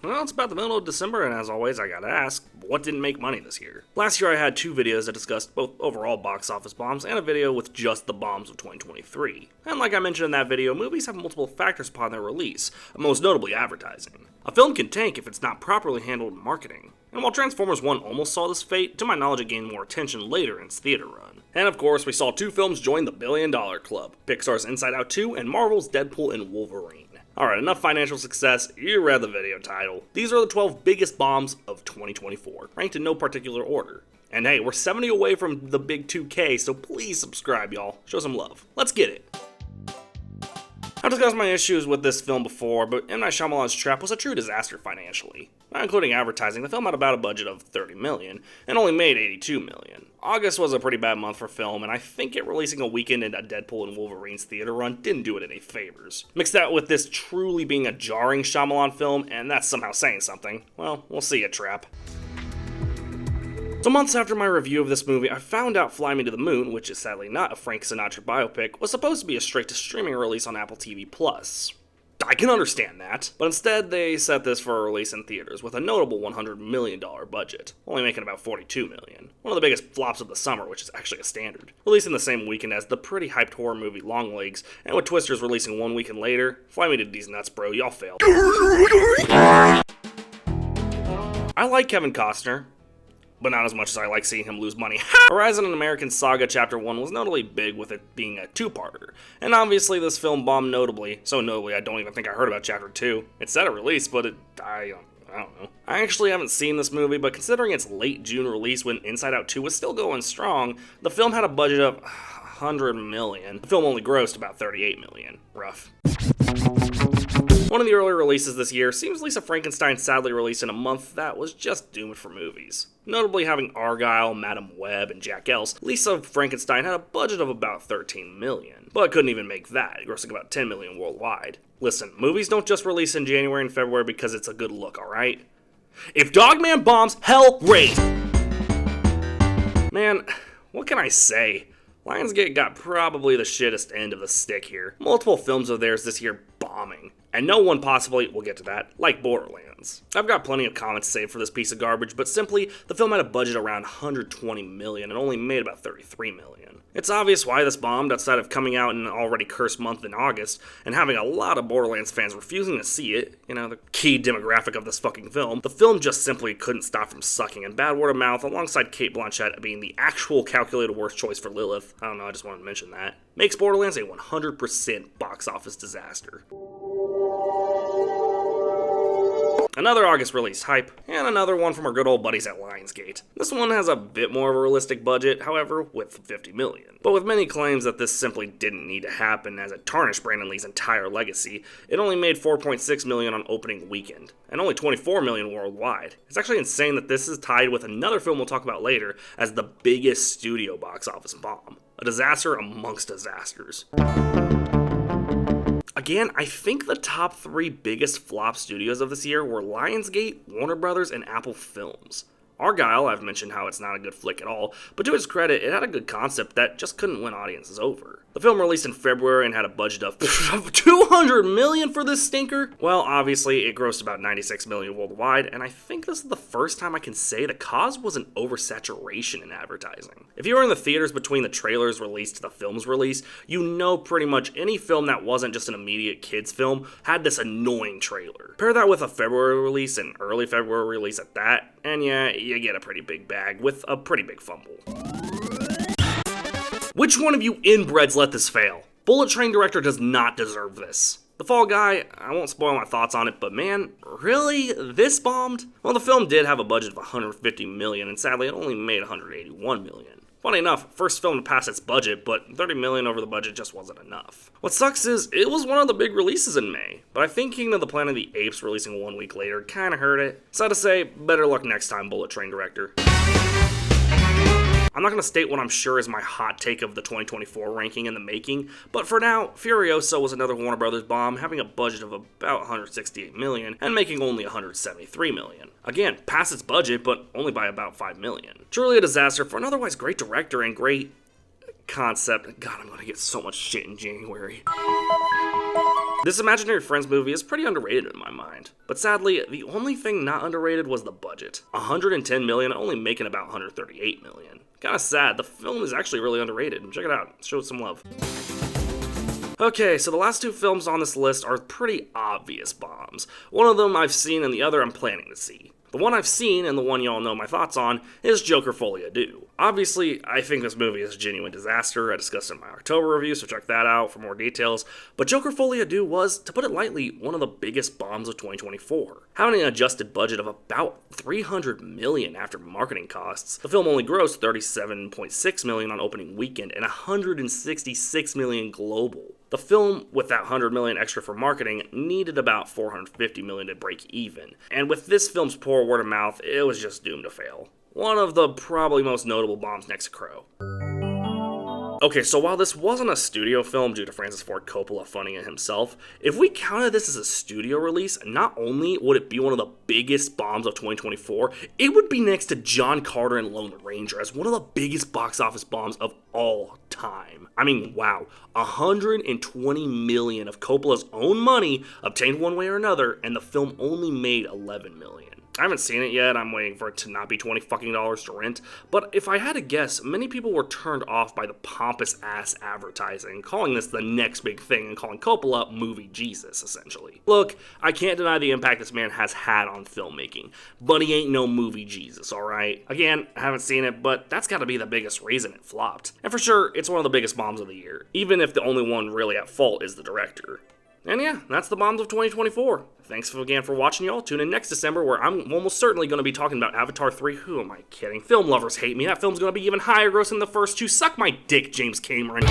Well, it's about the middle of December, and as always, I gotta ask, what didn't make money this year? Last year I had two videos that discussed both overall box office bombs and a video with just the bombs of 2023. And like I mentioned in that video, movies have multiple factors upon their release, most notably advertising. A film can tank if it's not properly handled in marketing. And while Transformers 1 almost saw this fate, to my knowledge it gained more attention later in its theater run. And of course, we saw two films join the $1 billion club, Pixar's Inside Out 2 and Marvel's Deadpool and Wolverine. Alright, enough financial success, you read the video title. These are the 12 biggest bombs of 2024, ranked in no particular order. And hey, we're 70 away from the big 2K, so please subscribe y'all, show some love. Let's get it. I've discussed my issues with this film before, but M. Night Shyamalan's Trap was a true disaster financially. Not including advertising, the film had about a budget of $30 million, and only made $82 million. August was a pretty bad month for film, and I think it releasing a weekend in a Deadpool and Wolverine's theater run didn't do it any favors. Mix that with this truly being a jarring Shyamalan film, and that's somehow saying something. Well, we'll see it, Trap. So months after my review of this movie, I found out Fly Me to the Moon, which is sadly not a Frank Sinatra biopic, was supposed to be a straight-to-streaming release on Apple TV+. I can understand that, but instead they set this for a release in theaters with a notable $100 million budget, only making about $42 million. One of the biggest flops of the summer, which is actually a standard. Releasing the same weekend as the pretty hyped horror movie Longlegs, and with Twisters releasing one weekend later, Fly Me to these nuts, bro, y'all failed. I like Kevin Costner, but not as much as I like seeing him lose money. Horizon: An American Saga Chapter 1 was notably big with it being a two-parter, and obviously this film bombed notably, so notably I don't even think I heard about Chapter 2. It said a release, but I don't know. I actually haven't seen this movie, but considering its late June release when Inside Out 2 was still going strong, the film had a budget of $100 million. The film only grossed about $38 million. Rough. One of the earlier releases this year seems Lisa Frankenstein sadly released in a month that was just doomed for movies. Notably having Argyle, Madam Web, and Jack Else, Lisa Frankenstein had a budget of about $13 million, but couldn't even make that, grossing about $10 million worldwide. Listen, movies don't just release in January and February because it's a good look, alright? If Dogman bombs, hell raise! Man, what can I say? Lionsgate got probably the shittest end of the stick here. Multiple films of theirs this year bombing. And no one possibly, we'll get to that, like Borderlands. I've got plenty of comments saved for this piece of garbage, but simply, the film had a budget around $120 million and only made about $33 million. It's obvious why this bombed outside of coming out in an already cursed month in August, and having a lot of Borderlands fans refusing to see it, the key demographic of this fucking film. The film just simply couldn't stop from sucking, and bad word of mouth, alongside Cate Blanchett being the actual calculated worst choice for Lilith, I don't know, I just wanted to mention that, makes Borderlands a 100% box office disaster. Another August release hype, and another one from our good old buddies at Lionsgate. This one has a bit more of a realistic budget, however, with $50 million. But with many claims that this simply didn't need to happen as it tarnished Brandon Lee's entire legacy, it only made $4.6 million on opening weekend, and only $24 million worldwide. It's actually insane that this is tied with another film we'll talk about later as the biggest studio box office bomb. A disaster amongst disasters. Again, I think the top three biggest flop studios of this year were Lionsgate, Warner Brothers, and Apple Films. Argyle, I've mentioned how it's not a good flick at all, but to its credit, it had a good concept that just couldn't win audiences over. The film released in February and had a budget of $200 million for this stinker? Well, obviously, it grossed about $96 million worldwide, and I think this is the first time I can say the cause was an oversaturation in advertising. If you were in the theaters between the trailers release to the film's release, you know pretty much any film that wasn't just an immediate kids film had this annoying trailer. Pair that with a February release and early February release at that, and yeah, you get a pretty big bag with a pretty big fumble. Which one of you inbreds let this fail? Bullet Train director does not deserve this. The Fall Guy, I won't spoil my thoughts on it, but man, really? This bombed? Well, the film did have a budget of $150 million, and sadly it only made $181 million. Funny enough, first film to pass its budget, but $30 million over the budget just wasn't enough. What sucks is, it was one of the big releases in May, but I think Kingdom of the Planet of the Apes releasing 1 week later kinda hurt it. Sad to say, better luck next time, Bullet Train director. I'm not going to state what I'm sure is my hot take of the 2024 ranking in the making, but for now, Furiosa was another Warner Brothers bomb, having a budget of about $168 million and making only $173 million. Again, past its budget, but only by about $5 million. Truly a disaster for an otherwise great director and great concept. God, I'm going to get so much shit in January. This Imaginary Friends movie is pretty underrated in my mind, but sadly, the only thing not underrated was the budget. $110 million, only making about $138 million. Kinda sad, the film is actually really underrated. Check it out, show it some love. Okay, so the last two films on this list are pretty obvious bombs. One of them I've seen and the other I'm planning to see. The one I've seen, and the one y'all know my thoughts on, is Joker Folie à Deux. Obviously, I think this movie is a genuine disaster. I discussed it in my October review, so check that out for more details. But Joker Folie à Deux was, to put it lightly, one of the biggest bombs of 2024. Having an adjusted budget of about $300 million after marketing costs, the film only grossed $37.6 million on opening weekend and $166 million global. The film, with that $100 million extra for marketing, needed about $450 million to break even. And with this film's poor word of mouth, it was just doomed to fail. One of the probably most notable bombs next to Crow. Okay, so while this wasn't a studio film due to Francis Ford Coppola funding it himself, if we counted this as a studio release, not only would it be one of the biggest bombs of 2024, it would be next to John Carter and Lone Ranger as one of the biggest box office bombs of all time. I mean, wow, $120 million of Coppola's own money obtained one way or another, and the film only made $11 million. I haven't seen it yet, I'm waiting for it to not be $20 fucking to rent, but if I had to guess, many people were turned off by the pompous ass advertising, calling this the next big thing and calling Coppola movie Jesus, essentially. Look, I can't deny the impact this man has had on filmmaking, but he ain't no movie Jesus, alright? Again, I haven't seen it, but that's gotta be the biggest reason it flopped. And for sure, it's one of the biggest bombs of the year, even if the only one really at fault is the director. And yeah, that's the bombs of 2024. Thanks again for watching, y'all. Tune in next December where I'm almost certainly going to be talking about Avatar 3. Who am I kidding? Film lovers hate me. That film's going to be even higher gross than the first two. Suck my dick, James Cameron.